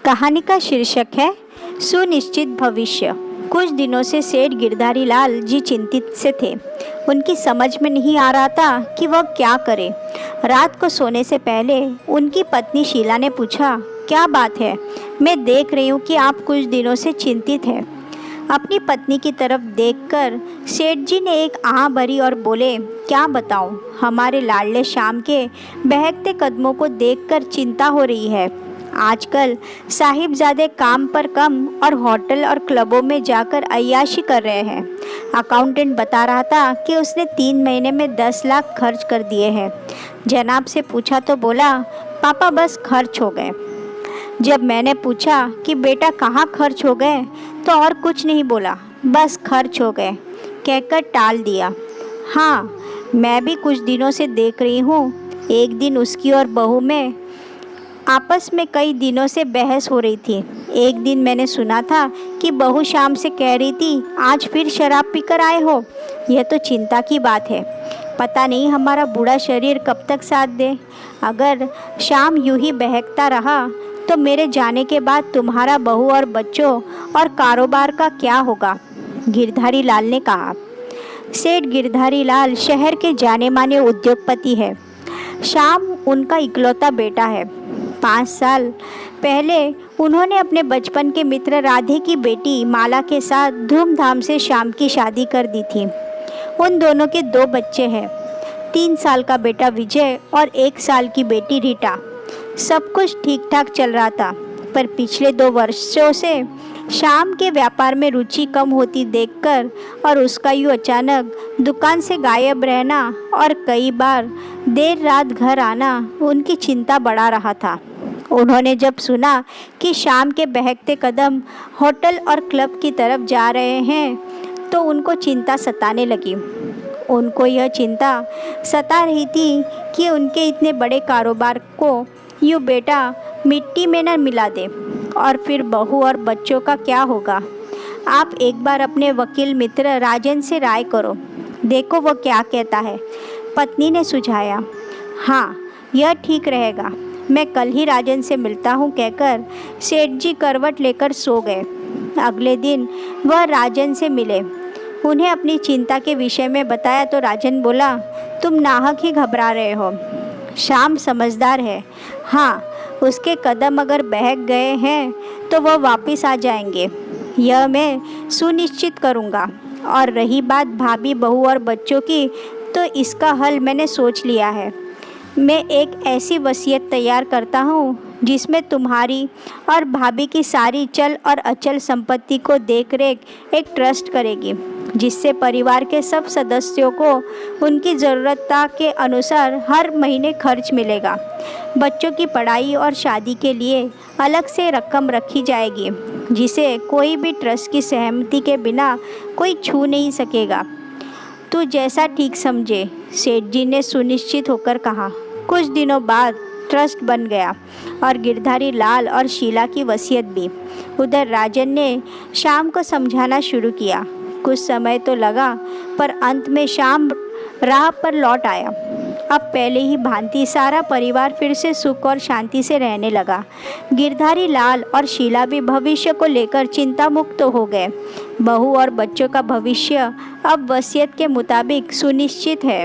कहानी का शीर्षक है सुनिश्चित भविष्य। कुछ दिनों से सेठ गिरधारी लाल जी चिंतित से थे। उनकी समझ में नहीं आ रहा था कि वह क्या करे। रात को सोने से पहले उनकी पत्नी शीला ने पूछा, क्या बात है? मैं देख रही हूँ कि आप कुछ दिनों से चिंतित हैं। अपनी पत्नी की तरफ देखकर सेठ जी ने एक आह भरी और बोले, क्या बताऊँ, हमारे लाडले श्याम के बहकते कदमों को देखकर चिंता हो रही है। आजकल साहिबजादे काम पर कम और होटल और क्लबों में जाकर अय्याशी कर रहे हैं। अकाउंटेंट बता रहा था कि उसने 3 महीने में 10 लाख खर्च कर दिए हैं। जनाब से पूछा तो बोला, पापा बस खर्च हो गए। जब मैंने पूछा कि बेटा कहाँ खर्च हो गए, तो और कुछ नहीं बोला, बस खर्च हो गए कहकर टाल दिया। हाँ, मैं भी कुछ दिनों से देख रही हूँ। एक दिन उसकी और बहू में आपस में कई दिनों से बहस हो रही थी। एक दिन मैंने सुना था कि बहू शाम से कह रही थी, आज फिर शराब पीकर आए हो। यह तो चिंता की बात है। पता नहीं हमारा बूढ़ा शरीर कब तक साथ दे। अगर शाम यूं ही बहकता रहा तो मेरे जाने के बाद तुम्हारा बहू और बच्चों और कारोबार का क्या होगा? गिरधारी लाल ने कहा। सेठ गिरधारी लाल शहर के जाने माने उद्योगपति है। श्याम उनका इकलौता बेटा है। 5 साल पहले उन्होंने अपने बचपन के मित्र राधे की बेटी माला के साथ धूमधाम से श्याम की शादी कर दी थी। उन दोनों के 2 बच्चे हैं, 3 साल का बेटा विजय और 1 साल की बेटी रीटा। सब कुछ ठीक ठाक चल रहा था, पर पिछले 2 वर्षों से श्याम के व्यापार में रुचि कम होती देखकर और उसका यूँ अचानक दुकान से गायब रहना और कई बार देर रात घर आना उनकी चिंता बढ़ा रहा था। उन्होंने जब सुना कि श्याम के बहकते कदम होटल और क्लब की तरफ जा रहे हैं तो उनको चिंता सताने लगी। उनको यह चिंता सता रही थी कि उनके इतने बड़े कारोबार को यूँ बेटा मिट्टी में न मिला दे, और फिर बहू और बच्चों का क्या होगा। आप एक बार अपने वकील मित्र राजन से राय करो, देखो वो क्या कहता है, पत्नी ने सुझाया। हाँ, यह ठीक रहेगा, मैं कल ही राजन से मिलता हूँ कहकर सेठ जी करवट लेकर सो गए। अगले दिन वह राजन से मिले। उन्हें अपनी चिंता के विषय में बताया तो राजन बोला, तुम नाहक ही घबरा रहे हो। श्याम समझदार है। हाँ, उसके कदम अगर बहक गए हैं तो वह वापस आ जाएंगे, यह मैं सुनिश्चित करूँगा। और रही बात भाभी बहू और बच्चों की, तो इसका हल मैंने सोच लिया है। मैं एक ऐसी वसीयत तैयार करता हूँ जिसमें तुम्हारी और भाभी की सारी चल और अचल संपत्ति को देखरेख एक ट्रस्ट करेगी, जिससे परिवार के सब सदस्यों को उनकी ज़रूरतता के अनुसार हर महीने खर्च मिलेगा। बच्चों की पढ़ाई और शादी के लिए अलग से रकम रखी जाएगी, जिसे कोई भी ट्रस्ट की सहमति के बिना कोई छू नहीं सकेगा। तू जैसा ठीक समझे, सेठ जी ने सुनिश्चित होकर कहा। कुछ दिनों बाद ट्रस्ट बन गया और गिरधारी लाल और शीला की वसीयत भी। उधर राजन ने श्याम को समझाना शुरू किया। कुछ समय तो लगा, पर अंत में श्याम राह पर लौट आया। अब पहले ही भांति सारा परिवार फिर से सुख और शांति से रहने लगा। गिरधारी लाल और शीला भी भविष्य को लेकर चिंता मुक्त हो गए। बहू और बच्चों का भविष्य अब वसीयत के मुताबिक सुनिश्चित है।